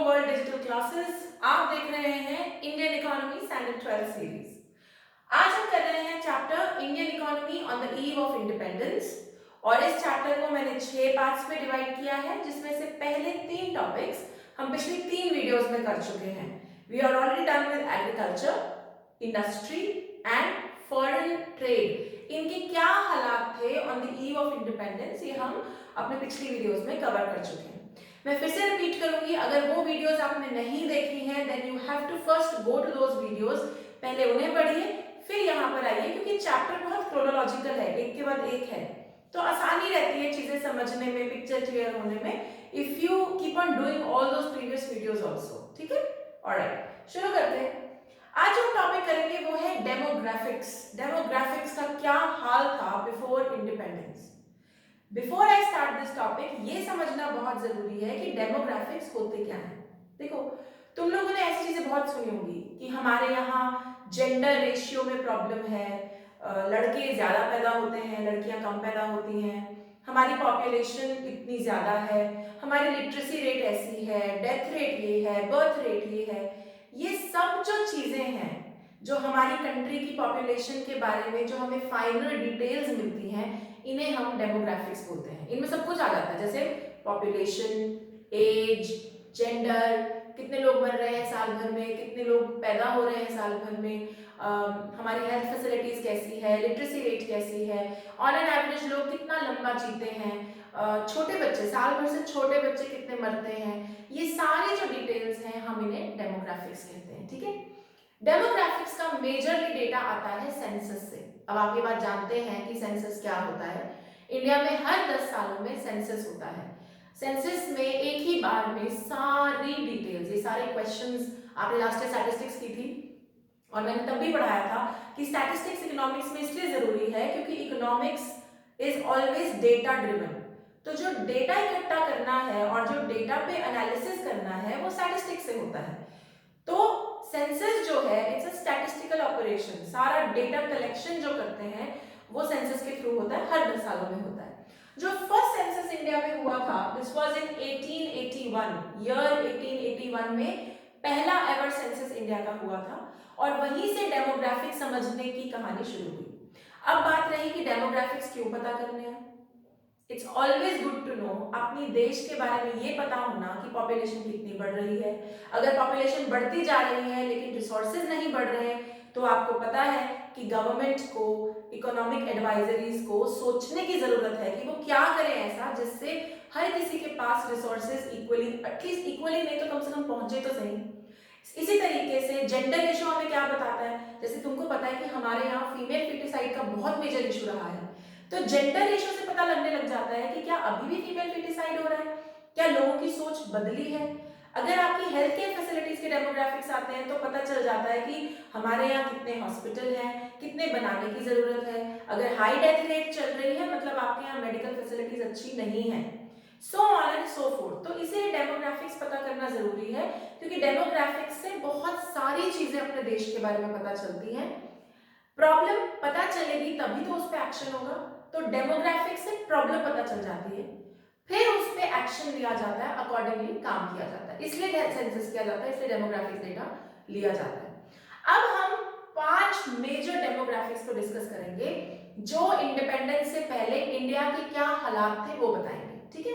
World digital classes. आप देख रहे हैं इंडियन इकोनॉमी स्टैंडर्ड 12 सीरीज। आज हम कर रहे हैं chapter Indian economy on the eve of independence और इस चैप्टर को मैंने 6 पार्ट्स में डिवाइड किया है, जिसमें से पहले 3 टॉपिक्स हम पिछली 3 वीडियोस में कर चुके हैं। We are already done with agriculture, industry and foreign trade. इनके क्या हालात थे on the eve of independence, ये हम अपने पिछली वीडियोस में कवर कर चुके हैं। मैं फिर से रिपीट करूंगी, अगर वो वीडियोस आपने नहीं देखी हैं then you have to first go to those videos, पहले उन्हें पढ़िए फिर यहाँ पर आइए, क्योंकि चैप्टर बहुत क्रोनोलॉजिकल है, एक के बाद एक है, तो आसानी रहती है चीजें समझने में, पिक्चर क्लियर होने में, if you keep on doing all those previous videos also. ठीक है, ऑलराइट, शुरू करते हैं। आज जो टॉपिक करेंगे वो है डेमोग्राफिक्स। डेमोग्राफिक्स का क्या हाल था before independence. Before I start this topic, ये समझना बहुत जरूरी है कि डेमोग्राफिक्स होते क्या हैं। देखो, तुम लोगों ने ऐसी चीजें बहुत सुनी होंगी कि हमारे यहाँ जेंडर रेशियो में प्रॉब्लम है, लड़के ज्यादा पैदा होते हैं, लड़कियां कम पैदा होती हैं, हमारी पॉपुलेशन इतनी ज्यादा है, हमारी लिटरेसी रेट ऐसी है, डेथ रेट ये है, बर्थ रेट ये है। ये सब जो चीजें हैं जो हमारी कंट्री की पॉपुलेशन के बारे में जो हमें फाइनल डिटेल्स मिलती हैं, इन्हें हम डेमोग्राफिक्स बोलते हैं। इनमें सब कुछ आ जाता है, जैसे पॉपुलेशन, एज, जेंडर, कितने लोग मर रहे हैं साल भर में, कितने लोग पैदा हो रहे हैं साल भर में, हमारी हेल्थ फैसिलिटीज कैसी है, लिटरेसी रेट कैसी है, ऑन एन एवरेज लोग कितना लंबा जीते हैं, छोटे बच्चे, साल भर से छोटे बच्चे कितने मरते हैं, ये सारी जो डिटेल्स हैं हम इन्हें डेमोग्राफिक्स कहते हैं। ठीक है, डेमोग्राफिक्स का मेजरली डेटा आता है सेंसस से। अब आप ये बात जानते हैं कि सेंसस क्या होता है। इंडिया में हर 10 सालों में सेंसस होता है। सेंसस में एक ही बार में सारी डिटेल्स, ये सारे क्वेश्चंस, आपने लास्ट ईयर स्टैटिस्टिक्स की थी और मैंने तब भी पढ़ाया था कि स्टैटिस्टिक्स इकोनॉमिक्स में इसलिए जरूरी है क्योंकि economics is always data driven. तो जो डेटा इकट्ठा करना है और जो डेटा पे एनालिसिस करना है वो स्टैटिस्टिक्स से होता है। तो सेंसस जो है इट्स अ स्टैटिस्टिकल ऑपरेशन। सारा डेटा कलेक्शन जो करते हैं वो सेंसस के थ्रू होता है, हर 10 सालों में होता है। जो फर्स्ट सेंसस इंडिया में हुआ था, दिस वाज इन 1881, ईयर 1881 में पहला एवर सेंसस इंडिया का हुआ था और वहीं से डेमोग्राफिक समझने की कहानी शुरू हुई। अब बात रही कि डेमोग्राफिक्स क्यों पता करने हैं। It's always good to know, अपनी देश के बारे में ये पता होना कि पॉपुलेशन कितनी बढ़ रही है। अगर पॉपुलेशन बढ़ती जा रही है लेकिन रिसोर्सेज नहीं बढ़ रहे हैं, तो आपको पता है कि गवर्नमेंट को, इकोनॉमिक एडवाइजरीज को सोचने की जरूरत है कि वो क्या करें ऐसा जिससे हर किसी के पास रिसोर्सेज इक्वली, एटलीस्ट इक्वली नहीं तो कम से कम पहुंचे तो सही। इसी तरीके से जेंडर रेशियो हमें क्या बताता है, जैसे तुमको पता है कि हमारे यहाँ फीमेल फिटिसाइड का बहुत मेजर इशू रहा है, तो जेंडर रेशियो से पता लगने लग जाता है कि क्या अभी भी फीमेल फिटिसाइड हो रहा है, क्या लोगों की सोच बदली है। अगर आपकी हेल्थ केयर फैसिलिटीज के डेमोग्राफिक्स आते हैं तो पता चल जाता है कि हमारे यहाँ कितने हॉस्पिटल हैं, कितने बनाने की जरूरत है। अगर हाई डेथ रेट चल रही है मतलब आपके यहाँ मेडिकल फैसिलिटीज अच्छी नहीं है, so on and so fourth. तो इसीलिए डेमोग्राफिक्स पता करना जरूरी है, क्योंकि डेमोग्राफिक्स से बहुत सारी चीजें अपने देश के बारे में पता चलती हैं। प्रॉब्लम पता चलेगी तभी तो उस पर एक्शन होगा, तो डेमोग्राफिक्स से प्रॉब्लम पता चल जाती है, फिर उस पर एक्शन लिया जाता है, अकॉर्डिंगली काम किया जाता है, इसलिए सेंसस किया जाता है, इसलिए डेमोग्राफिक्स डेटा लिया जाता है। अब हम 5 मेजर डेमोग्राफिक्स को डिस्कस करेंगे जो इंडिपेंडेंस से पहले इंडिया के क्या हालात थे वो बताएंगे। ठीक है,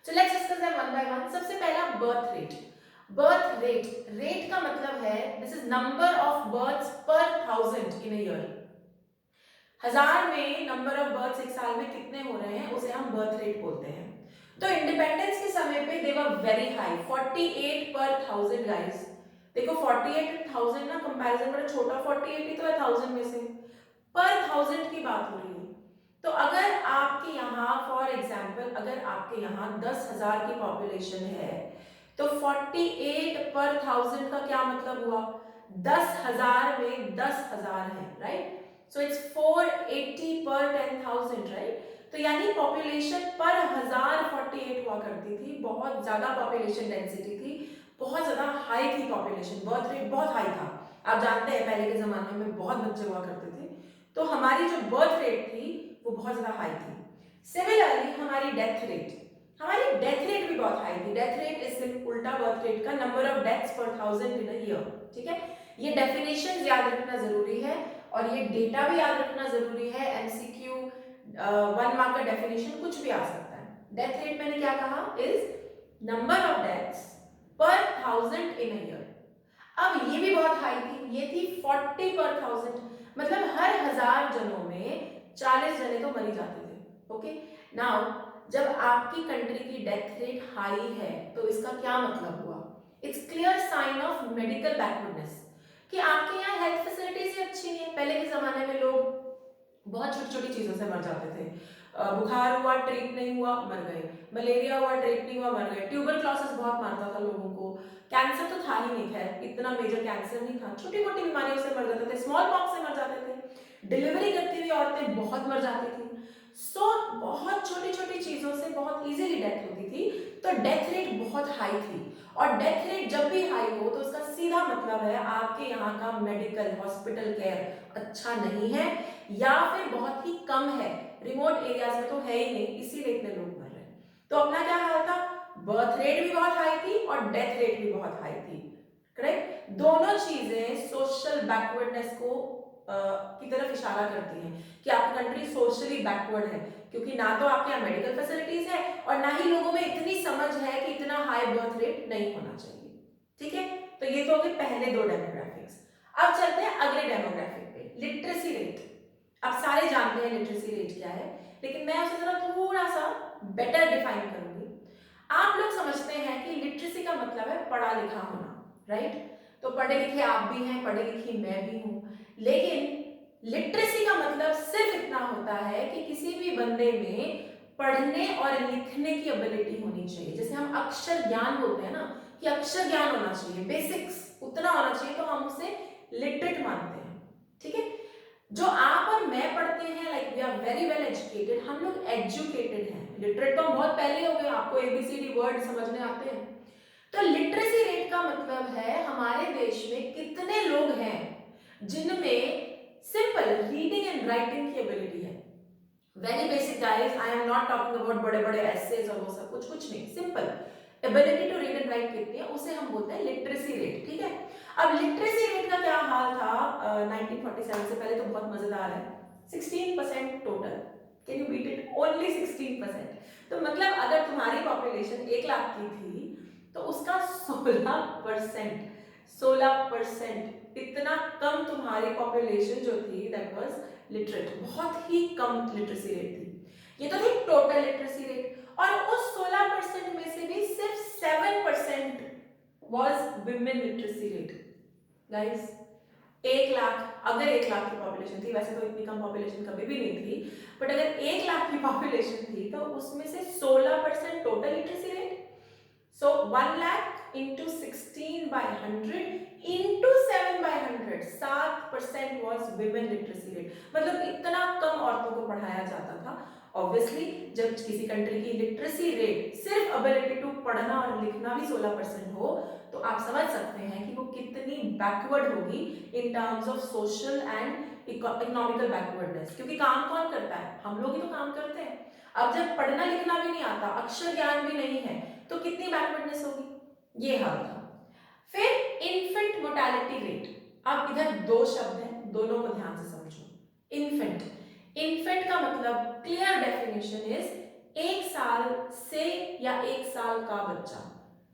so let's discuss them one by one. सबसे पहला birth rate. Birth rate, rate का मतलब है this is number of births per 1000 in a year. हजार में नंबर ऑफ बर्थ्स एक साल में कितने हो रहे हैं उसे हम बर्थ रेट बोलते हैं। तो इंडिपेंडेंस के समय पे दे वर वेरी हाई, 48 पर 1000 गाइस। देखो 48 1000 ना कंपैरिजन बड़ा छोटा, 48 ही तो है 1000 में से, पर 1000 की बात हो रही है। तो अगर आपके यहाँ फॉर एग्जाम्पल अगर आपके यहाँ 10,000 की पॉपुलेशन है तो 48 पर 1000 का क्या मतलब हुआ, 10,000 में 10,000 है, राइट। सो इट्स 480 पर 10,000, राइट। तो यानी पॉपुलेशन पर 1000 48 हुआ करती थी, बहुत ज्यादा पॉपुलेशन डेंसिटी थी, बहुत ज्यादा हाई थी पॉपुलेशन, बर्थ रेट बहुत हाई था। आप जानते हैं पहले के जमाने में बहुत बच्चे हुआ करते थे, तो हमारी जो बर्थ रेट थी वो बहुत ज्यादा हाई थी। सिमिलरली हमारी डेथ रेट भी बहुत हाई हाई थी। डेथ रेट इज सिर्फ उल्टा बर्थ रेट का, नंबर ऑफ डेथ्स पर 1000 इन अ ईयर। ठीक है, ये डेफिनेशन याद रखना जरूरी है और ये डेटा भी याद रखना जरूरी है। एमसीक्यू 1 मार्क का डेफिनेशन कुछ भी आ सकता है। डेथ रेट मैंने क्या कहा, इज नंबर ऑफ डेथ्स पर 1000 इन अ ईयर। अब ये भी बहुत हाई थी, ये थी 40 पर 1000, मतलब हर 1000 जनों में 40 जने तो मर ही जाते थे। ओके, नाउ जब आपकी कंट्री की डेथ रेट हाई है तो इसका क्या मतलब हुआ? It's clear sign of medical backwardness कि आपके यहाँ हेल्थ फैसिलिटीज ही अच्छी नहीं है। पहले के जमाने में लोग बहुत छोटी छोटी चीजों से मर जाते थे। बुखार हुआ ट्रीट नहीं हुआ मर गए, मलेरिया हुआ ट्रीट नहीं हुआ मर गए, ट्यूबरक्लोसिस बहुत मारता था लोगों को, कैंसर तो था ही नहीं, खैर इतना मेजर कैंसर नहीं था, छोटी मोटी बीमारियों से मर जाते थे, स्मॉल पॉक्स से मर जाते थे, डिलीवरी करती हुई औरतें बहुत मर जाती थी। सो बहुत छोटी छोटी चीजों से बहुत इजीली डेथ होती थी, तो डेथ रेट बहुत हाई थी। और डेथ रेट जब भी हाई हो तो उसका सीधा मतलब है आपके यहाँ का मेडिकल हॉस्पिटल केयर अच्छा नहीं है या फिर बहुत ही कम है, रिमोट एरियाज में तो है ही नहीं, इसीलिए इतने लोग मर रहे हैं। तो अपना क्या हाल था, बर्थ रेट भी बहुत हाई थी और डेथ रेट भी बहुत हाई थी। करेक्ट, दोनों चीजें सोशल बैकवर्डनेस को की तरफ इशारा करती हैं कि आपकी कंट्री सोशली बैकवर्ड है, क्योंकि ना तो आपके यहाँ मेडिकल फैसिलिटीज है और ना ही लोगों में इतनी समझ है कि इतना हाई बर्थ रेट नहीं होना चाहिए। ठीक है, तो ये तो हो गए पहले दो डेमोग्राफिक्स। अब चलते हैं अगले डेमोग्राफिक पे, लिटरेसी रेट। आप सारे जानते हैं लिटरेसी रेट क्या है, लेकिन मैं उसे जरा थोड़ा सा बेटर डिफाइन करूंगी। आप लोग समझते हैं कि लिटरेसी का मतलब है पढ़ा लिखा होना, राइट? तो पढ़े लिखे आप भी हैं, पढ़ी लिखी मैं भी हूं, लेकिन लिटरेसी का मतलब सिर्फ इतना होता है कि किसी भी बंदे में पढ़ने और लिखने की एबिलिटी होनी चाहिए। जैसे हम अक्षर ज्ञान बोलते हैं ना, कि अक्षर ज्ञान होना चाहिए, बेसिक्स उतना होना चाहिए, तो हम उसे लिटरेट मानते हैं। ठीक है, जो आप और मैं पढ़ते हैं, like we are very well educated, हम लोग एजुकेटेड हैं। लिटरेट तो हम बहुत पहले हो गए, आपको एबीसीडी वर्ड समझने आते हैं। तो लिटरेसी रेट का मतलब है हमारे देश में कितने लोग हैं जिनमें सिंपल रीडिंग एंड राइटिंग की एबिलिटी है। Very basic guys, I am not talking about बड़े बड़े एसेज और वो सब कुछ नहीं, simple ability to read and write कितनी है उसे हम बोलते हैं लिटरेसी रेट। ठीक है, अब लिटरेसी रेट का क्या हाल था 1947 से पहले, तो बहुत मजेदार है, 16% total. Can you beat it? Only 16%। तो मतलब अगर तुम्हारी पॉपुलेशन 1 लाख की थी तो उसका 16% इतना कम तुम्हारी पॉपुलेशन जो थी दैट वाज लिटरेट, बहुत ही कम लिटरेसी रेट थी। ये तो थी टोटल लिटरेसी रेट, और उस 16% में से भी सिर्फ 7% was women literacy rate. Guys 1 lakh, अगर 1 लाख की पॉपुलेशन थी, वैसे तो इतनी कम पॉपुलेशन कभी भी नहीं थी, बट अगर 1 लाख की पॉपुलेशन थी तो उसमें से 16% total literacy rate. So 1 lakh into 16 by 100 into 7 by 100, 7% was women literacy rate। मतलब इतना कम औरतों को पढ़ाया जाता था। ऑब्वियसली जब किसी कंट्री की लिटरेसी रेट सिर्फ एबिलिटी टू पढ़ना और लिखना भी 16% हो, तो आप समझ सकते हैं कि वो कितनी बैकवर्ड होगी in terms of social and economical backwardness. क्योंकि काम कौन करता है? हम लोग ही तो काम करते हैं। अब जब पढ़ना लिखना भी नहीं आता, अक्षर ज्ञान भी नहीं है, तो कितनी बैकवर्डनेस होगी? ये हाल था। फिर इन्फेंट मोर्टेलिटी रेट। अब इधर दो शब्द हैं, दोनों को ध्यान से समझो। इन्फेंट, इन्फेंट का मतलब क्लियर डेफिनेशन इज 1 साल से या 1 साल का बच्चा,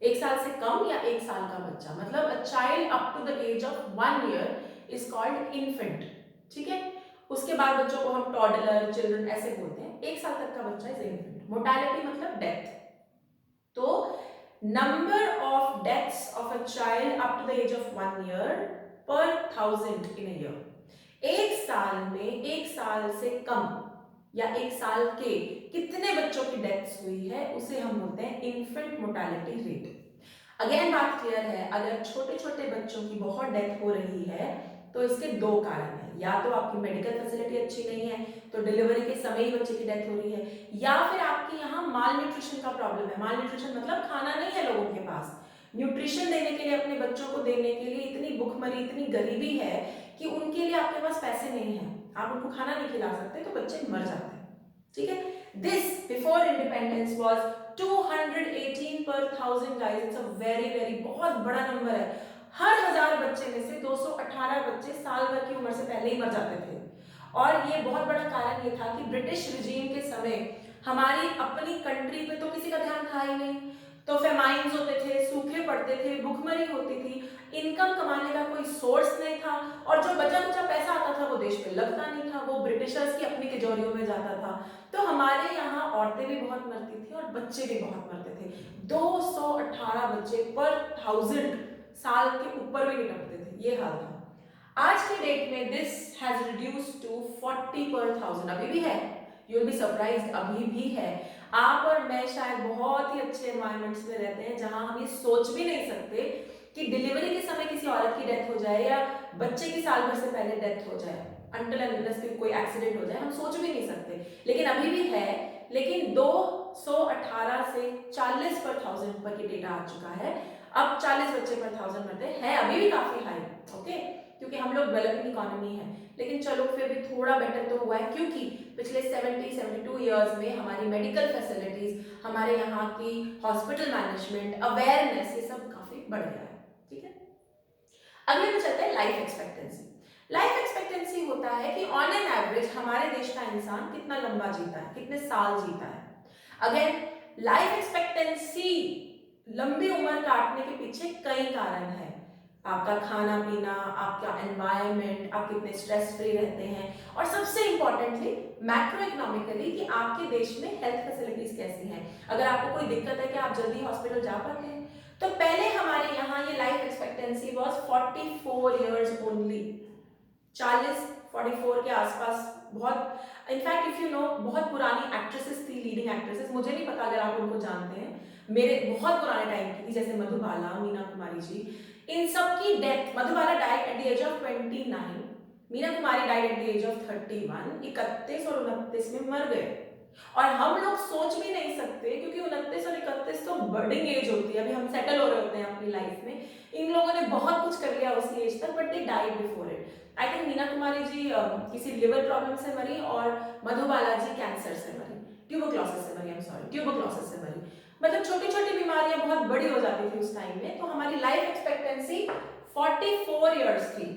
1 साल से कम या 1 साल का बच्चा, मतलब a child up to the age of 1 year is called infant. ठीक है, उसके बाद बच्चों को हम टॉडलर, चिल्ड्रन ऐसे बोलते हैं। 1 साल तक का बच्चा इज इन्फेंट। मोर्टेलिटी मतलब डेथ। तो number of deaths of a child up to the age of 1 year per 1000 in a year. 1 साल में 1 साल से कम या 1 साल के कितने बच्चों की डेथ्स हुई है उसे हम बोलते हैं इन्फेंट मोर्टेलिटी रेट। अगेन बात क्लियर है, अगर छोटे छोटे बच्चों की बहुत डेथ हो रही है तो इसके दो कारण हैं, या तो आपकी मेडिकल फैसिलिटी अच्छी नहीं है तो डिलीवरी के समय ही बच्चे की डेथ हो रही है, या फिर आपके यहाँ माल न्यूट्रिशन का प्रॉब्लम है। माल न्यूट्रिशन मतलब खाना नहीं है लोगों के पास, न्यूट्रिशन देने के लिए, अपने बच्चों को देने के लिए इतनी भुखमरी, इतनी गरीबी है कि उनके लिए आपके पास पैसे नहीं है, आप उनको खाना नहीं खिला सकते तो बच्चे मर जाते हैं। ठीक है, दिस बिफोर इंडिपेंडेंस वाज 218 पर 1000 गाइस, इट्स अ वेरी बहुत बड़ा नंबर है। हर 1000 बच्चे में से 218 बच्चे साल भर की उम्र से पहले ही मर जाते थे। और ये बहुत बड़ा कारण ये था कि ब्रिटिश रिजीम के समय हमारी अपनी कंट्री पे तो किसी का ध्यान था ही नहीं, तो फेमाइन्स होते थे, सूखे पड़ते थे, भुखमरी होती थी, इनकम कमाने का कोई सोर्स नहीं था, और जो बचा कुचा पैसा आता था वो देश पे लगता नहीं था, वो ब्रिटिशर्स की अपनी तिजोरियों में जाता था। तो हमारे यहाँ औरतें भी बहुत मरती थी और बच्चे भी बहुत मरते थे। 218 बच्चे पर 1000 साल के ऊपर भी नहीं टपते थे, ये हाल था। आज के डेट में दिस हैज रिड्यूस्ड टू 40 पर 1000, अभी भी है, यू विल बी सरप्राइज्ड, अभी भी है। आप और मैं शायद बहुत ही अच्छे एनवायरमेंट्स में रहते हैं जहां हम ये सोच भी नहीं सकते कि डिलीवरी के समय किसी औरत की डेथ हो जाए या बच्चे की साल भर से पहले डेथ हो जाए, अनटिल अनलेस कोई एक्सीडेंट हो जाए, हम सोच भी नहीं सकते, लेकिन अभी भी है। लेकिन 218 से 40 पर 1000 पर की डेटा आ चुका है। अब 40 बच्चे पर 1000 मरते हैं, अभी भी काफी हाई, ओके, क्योंकि हम लोग डेवलपिंग इकोनॉमी है। लेकिन चलो फिर भी थोड़ा बेटर तो हुआ है, क्योंकि पिछले 72 ईयर्स में हमारी मेडिकल फैसिलिटीज, हमारे यहाँ की हॉस्पिटल मैनेजमेंट, अवेयरनेस, ये सब काफी बढ़ गया है। ठीक है, अगले में चलते हैं लाइफ एक्सपेक्टेंसी। लाइफ एक्सपेक्टेंसी होता है कि ऑन एन एवरेज हमारे देश का इंसान कितना लंबा जीता है, कितने साल जीता है। अगेन, लाइफ एक्सपेक्टेंसी, लंबी उम्र काटने के पीछे कई कारण हैं। आपका खाना पीना, आपका एनवायरनमेंट, आप कितने स्ट्रेस फ्री रहते हैं, और सबसे इंपॉर्टेंटली मैक्रो इकोनॉमिकली कि आपके देश में हेल्थ फैसिलिटीज कैसी हैं। अगर आपको कोई दिक्कत है कि आप जल्दी हॉस्पिटल जा पाते हैं, तो पहले हमारे यहाँ ये life expectancy was 44 years only, 40-44 के आसपास। बहुत, इनफैक्ट इफ यू नो, बहुत पुरानी एक्ट्रेसेस थी, लीडिंग एक्ट्रेसेस, मुझे नहीं पता अगर आप उनको जानते हैं, मेरे बहुत पुराने टाइम की थी, जैसे मधुबाला, मीना कुमारी जी, इन सब की death, Madhubala died at the age of 29, Meena Kumari died at the age of 31, 31 और 29 में मर गए। और हम लोग सोच भी नहीं सकते, क्योंकि 29 और 31 तो बर्डिंग एज होती है, अभी हम सेटल हो रहे होते हैं अपनी लाइफ में, इन लोगों ने बहुत कुछ कर लिया उसी एज तक, but they died before it. I think Meena Kumari ji किसी लिवर प्रॉब्लम से मरी, और मधुबाला जी कैंसर से मरी, ट्यूबरक्लोसिस से मरी, आई एम सॉरी, ट्यूबरक्लोसिस से मरी। मतलब छोटी छोटी बीमारियां बहुत बड़ी हो जाती थी उस टाइम में। तो हमारी लाइफ एक्सपेक्टेंसी 44 इयर्स थी,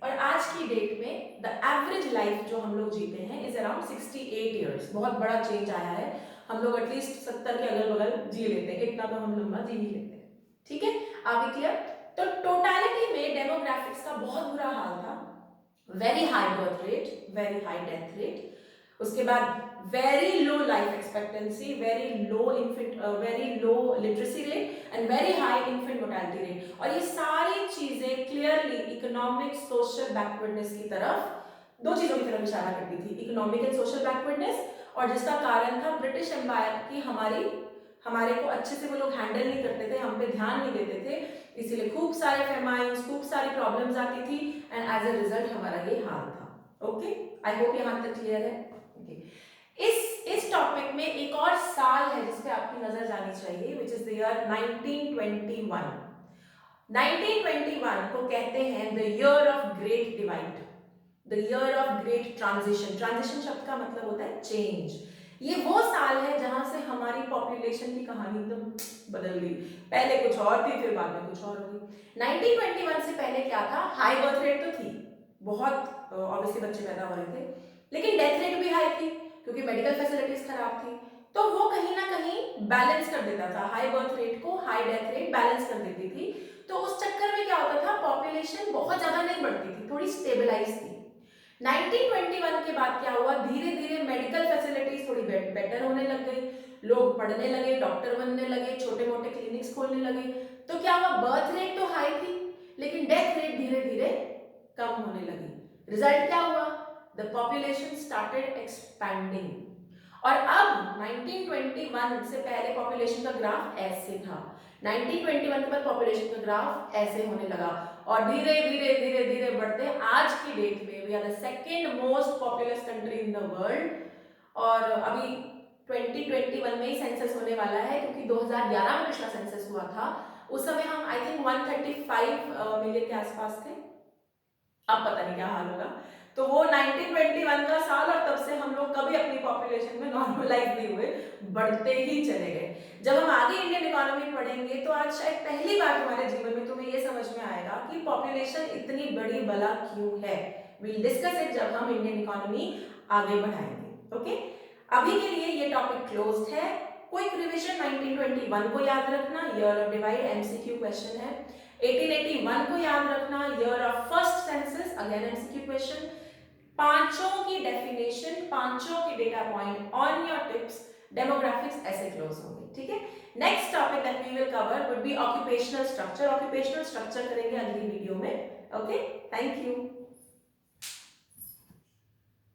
और आज की डेट में द एवरेज लाइफ जो हम लोग जीते हैं इज अराउंड 68 इयर्स। बहुत बड़ा चेंज आया है, हम लोग एटलीस्ट 70 के अगल बगल जी लेते हैं, इतना तो हम लंबा जी ही लेते हैं। ठीक है, आगे क्लियर। तो टोटालिटी में डेमोग्राफिक्स का बहुत बुरा हाल था, very high birth rate, very high death rate, उसके बाद very low life expectancy, very low literacy rate, and very high infant mortality rate. और ये सारी चीजें क्लियरली इकोनॉमिक सोशल बैकवर्डनेस की तरफ, दो चीजों की तरफ इशारा करती थी, इकोनॉमिक एंड सोशल बैकवर्डनेस, और जिसका कारण था ब्रिटिश एम्पायर की हमारे को अच्छे से वो लोग हैंडल नहीं करते थे, हम पे ध्यान नहीं देते थे, इसीलिए खूब सारे फेमाइन्स, खूब सारी प्रॉब्लम्स आती थी, एंड एज अ रिजल्ट हमारा ये हाल था। ओके, आई होप यहाँ तक क्लियर है। okay. इस टॉपिक में एक और साल है जिस पे आपकी नजर जानी चाहिए, विच इज द ईयर 1921। 1921 को कहते हैं the year of great divide, the year of great transition. Transition शब्द का मतलब होता है चेंज। ये वो साल है जहां से हमारी पॉपुलेशन की कहानी एकदम बदल गई, पहले कुछ और थी, फिर बाद में कुछ और हो गई। 1921 से पहले क्या था, हाई बर्थ रेट तो थी, बहुत ऑब्वियसली बच्चे पैदा हो रहे थे, लेकिन डेथ रेट भी हाई थी, क्योंकि मेडिकल फैसिलिटीज खराब थी। तो वो कहीं ना कहीं बैलेंस कर देता था, हाई बर्थ रेट को हाई डेथ रेट बैलेंस कर देती थी। तो उस चक्कर में क्या होता था, पॉपुलेशन बहुत ज्यादा नहीं बढ़ती थी, थोड़ी स्टेबलाइज थी। 1921 के बाद क्या हुआ, धीरे धीरे मेडिकल फैसिलिटीज थोड़ी बेटर होने लग गई, लोग पढ़ने लगे, डॉक्टर बनने लगे, छोटे मोटे क्लिनिक्स खोलने लगे। तो क्या हुआ, बर्थ रेट तो हाई थी, लेकिन डेथ रेट धीरे धीरे कम होने लगी। रिजल्ट क्या हुआ, द पॉपुलेशन स्टार्टेड एक्सपैंडिंग। और अब 1921 से पहले पॉपुलेशन का ग्राफ ऐसे था, 1921 के बाद पॉपुलेशन का ग्राफ ऐसे होने लगा, और धीरे धीरे धीरे धीरे बढ़ते आज की डेट में we are the second most populous country in the world. और अभी 2021 में ही सेंसस होने वाला है, क्योंकि 2011 में पिछला सेंसस हुआ था, उस समय हम आई थिंक 135 मिलियन के आसपास थे, अब पता नहीं क्या हाल होगा। तो वो 1921 का साल और तब से हम लोग कभी अपनी पॉपुलेशन में नॉर्मलाइज नहीं हुए, बढ़ते ही चले गए। जब हम आगे इंडियन इकोनॉमी पढ़ेंगे तो आज शायद पहली बार तुम्हारे जीवन में तुम्हें ये समझ में आएगा कि पॉपुलेशन इतनी बड़ी बला क्यों है। विल डिस्कस इट जब हम इंडियन इकोनॉमी आगे बढ़ाएंगे। ओके, अभी के लिए ये टॉपिक क्लोज्ड है। क्विक रिवीजन 1921 को याद रखना, year of divide MCQ question है। 1881 को याद रखना, year of first census, again MCQ question. पांचों की डेफिनेशन, पांचों के data point on your tips, demographics ऐसे क्लोज होंगे। ठीक है, next topic that we will cover would be occupational structure. Occupational structure करेंगे अगली वीडियो में। Okay, thank you.